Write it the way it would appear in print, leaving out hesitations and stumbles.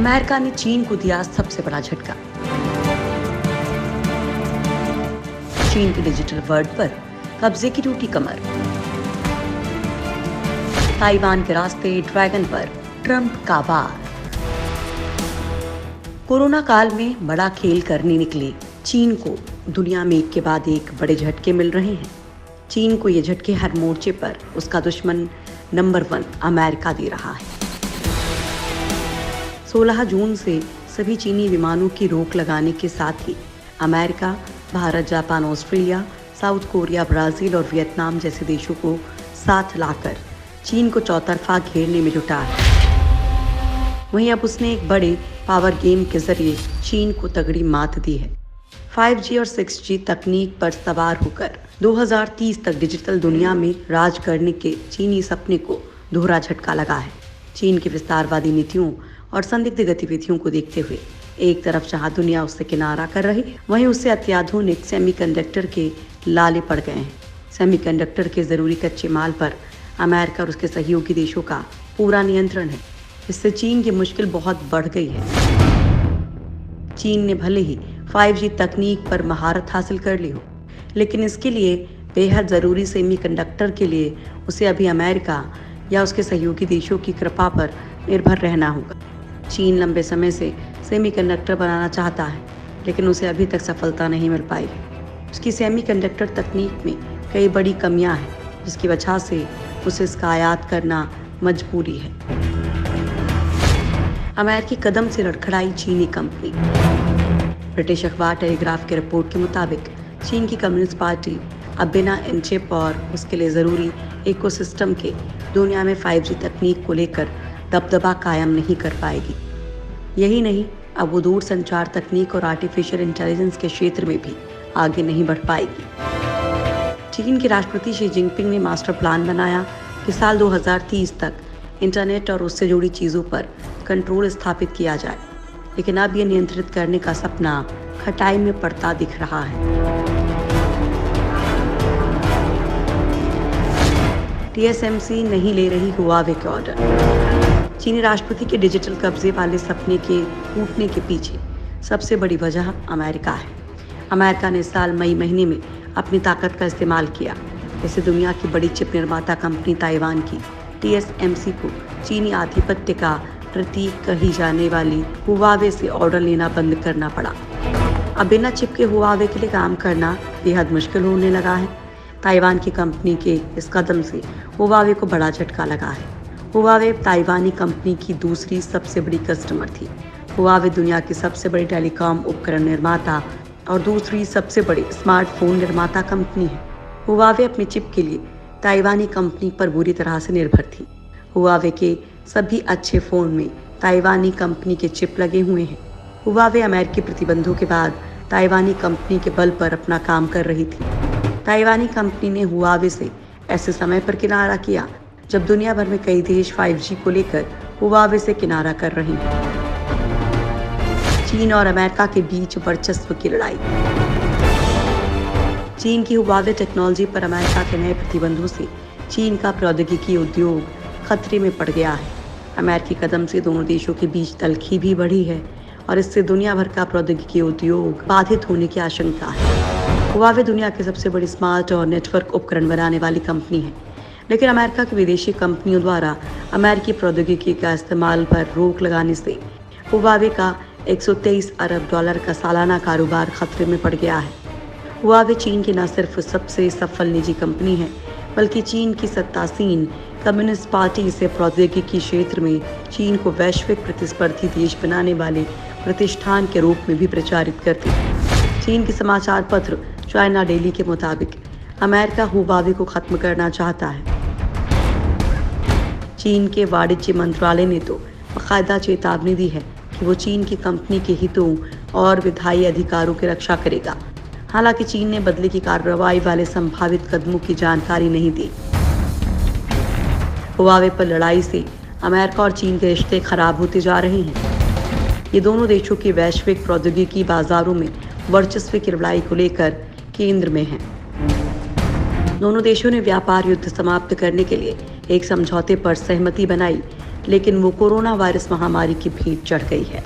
America ने चीन को दिया सबसे बड़ा झटका। चीन के डिजिटल वर्ल्ड पर कब्जे की टूटी कमर। ताइवान के रास्ते ड्रैगन पर ट्रंप का वार। कोरोना काल में बड़ा खेल करने निकले चीन को दुनिया में एक के बाद एक बड़े झटके मिल रहे हैं। चीन को ये झटके हर मोर्चे पर उसका दुश्मन नंबर 1 अमेरिका दे रहा है। 16 जून से सभी चीनी विमानों की रोक लगाने के साथ ही America, Bharat, Japan, Australia, South Korea, Brazil और वियतनाम जैसे देशों को साथ लाकर चीन को चौतरफा घेरने में जुटा है। वहीं अब उसने एक बड़े पावर गेम के जरिए चीन को तगड़ी मात दी है। 5G और 6G तकनीक पर सवार होकर 2030 तक डिजिटल दुनिया में राज करने के चीनी सपने को दोहरा झटका लगा है। चीन की विस्तारवादी नीतियों और संदिग्ध गतिविधियों को देखते हुए एक तरफ जहां दुनिया उससे किनारा कर रही, वहीं उससे अत्याधुनिक सेमीकंडक्टर के लाले पड़ गए हैं। सेमीकंडक्टर के जरूरी कच्चे माल पर अमेरिका और उसके सहयोगी देशों का पूरा नियंत्रण है। इससे चीन की मुश्किल बहुत बढ़ गई है। चीन ने भले ही 5G तकनीक पर महारत हासिल कर ली हो, लेकिन इसके लिए बेहद ज़रूरी सेमीकंडक्टर के लिए उसे अभी अमेरिका या उसके सहयोगी देशों की कृपा पर निर्भर रहना होगा। चीन लंबे समय से सेमीकंडक्टर बनाना चाहता है, लेकिन उसे अभी तक सफलता नहीं मिल पाई है। उसकी सेमीकंडक्टर तकनीक में कई बड़ी कमियां हैं, जिसकी वजह से उसे इसका आयात करना मजबूरी है। अमेरिकी कदम से लड़खड़ाई चीनी कंपनी। ब्रिटिश अखबार टेलीग्राफ की रिपोर्ट के मुताबिक चीन की कम्युनिस्ट पार्टी अब बिना इन चिप और उसके लिए ज़रूरी इकोसिस्टम के दुनिया में 5G तकनीक को लेकर दबदबा कायम नहीं कर पाएगी। यही नहीं, अब वो दूर संचार तकनीक और आर्टिफिशियल इंटेलिजेंस के क्षेत्र में भी आगे नहीं बढ़ पाएगी। चीन के राष्ट्रपति शी जिनपिंग ने मास्टर प्लान बनाया कि साल 2030 तक इंटरनेट और उससे जुड़ी चीज़ों पर कंट्रोल स्थापित किया जाए, लेकिन अब ये नियंत्रित करने का सपना खटाई में पड़ता दिख रहा है। TSMC नहीं ले रही हुआवे के ऑर्डर। चीनी राष्ट्रपति के डिजिटल कब्जे वाले सपने के टूटने के पीछे सबसे बड़ी वजह अमेरिका है। अमेरिका ने इस साल मई महीने में अपनी ताकत का इस्तेमाल किया। इससे दुनिया की बड़ी चिप निर्माता कंपनी ताइवान की TSMC को चीनी आधिपत्य का प्रतीक कही जाने वाली हुआवे से ऑर्डर लेना बंद करना पड़ा। अब बिना चिप के हुआवे के लिए काम करना बेहद मुश्किल होने लगा है। ताइवान की कंपनी के इस कदम से हुआवे को बड़ा झटका लगा है। हुआवे ताइवानी कंपनी की दूसरी सबसे बड़ी कस्टमर थी। हुआवे दुनिया की सबसे बड़ी टेलीकॉम उपकरण निर्माता और दूसरी सबसे बड़ी स्मार्टफोन निर्माता कंपनी है। हुआवे अपने चिप के लिए ताइवानी कंपनी पर बुरी तरह से निर्भर थी। हुआवे के सभी अच्छे फ़ोन में ताइवानी कंपनी के चिप लगे हुए हैं। हुआवे अमेरिकी प्रतिबंधों के बाद ताइवानी कंपनी के बल पर अपना काम कर रही थी। ताइवानी कंपनी ने हुआवे से ऐसे समय पर किनारा किया जब दुनिया भर में कई देश 5G को लेकर हुआवे से किनारा कर रहे हैं। चीन और अमेरिका के बीच वर्चस्व की लड़ाई। चीन की हुआवे टेक्नोलॉजी पर अमेरिका के नए प्रतिबंधों से चीन का प्रौद्योगिकी उद्योग खतरे में पड़ गया है। अमेरिकी कदम से दोनों देशों के बीच तल्खी भी बढ़ी है और इससे दुनिया भर का प्रौद्योगिकी उद्योग बाधित होने की आशंका है। हुआवे दुनिया की सबसे बड़ी स्मार्ट और नेटवर्क उपकरण बनाने वाली कंपनी है, लेकिन अमेरिका की विदेशी कंपनियों द्वारा अमेरिकी प्रौद्योगिकी का इस्तेमाल पर रोक लगाने से हुआवे का 123 अरब डॉलर का सालाना कारोबार खतरे में पड़ गया है। हुआवे चीन की न सिर्फ सबसे सफल निजी कंपनी है, बल्कि चीन की सत्तासीन कम्युनिस्ट पार्टी से प्रौद्योगिकी क्षेत्र में चीन को वैश्विक प्रतिस्पर्धी देश बनाने वाले प्रतिष्ठान के रूप में भी प्रचारित करती है। चीन के समाचार पत्र चाइना डेली के मुताबिक अमेरिका हुआवे को खत्म करना चाहता है। चीन के वाणिज्य मंत्रालय ने तो बाकायदा चेतावनी दी है कि वो चीन की कंपनी के हितों और विधायी अधिकारों की रक्षा करेगा। हालांकि चीन ने बदले की कार्रवाई वाले संभावित कदमों की जानकारी नहीं दी। हुआवे पर लड़ाई से अमेरिका और चीन के रिश्ते खराब होते जा रहे हैं। ये दोनों देशों की वैश्विक प्रौद्योगिकी बाजारों में वर्चस्व की लड़ाई को लेकर केंद्र में हैं। दोनों देशों ने व्यापार युद्ध समाप्त करने के लिए एक समझौते पर सहमति बनाई, लेकिन वो कोरोना वायरस महामारी की भेंट चढ़ गई है।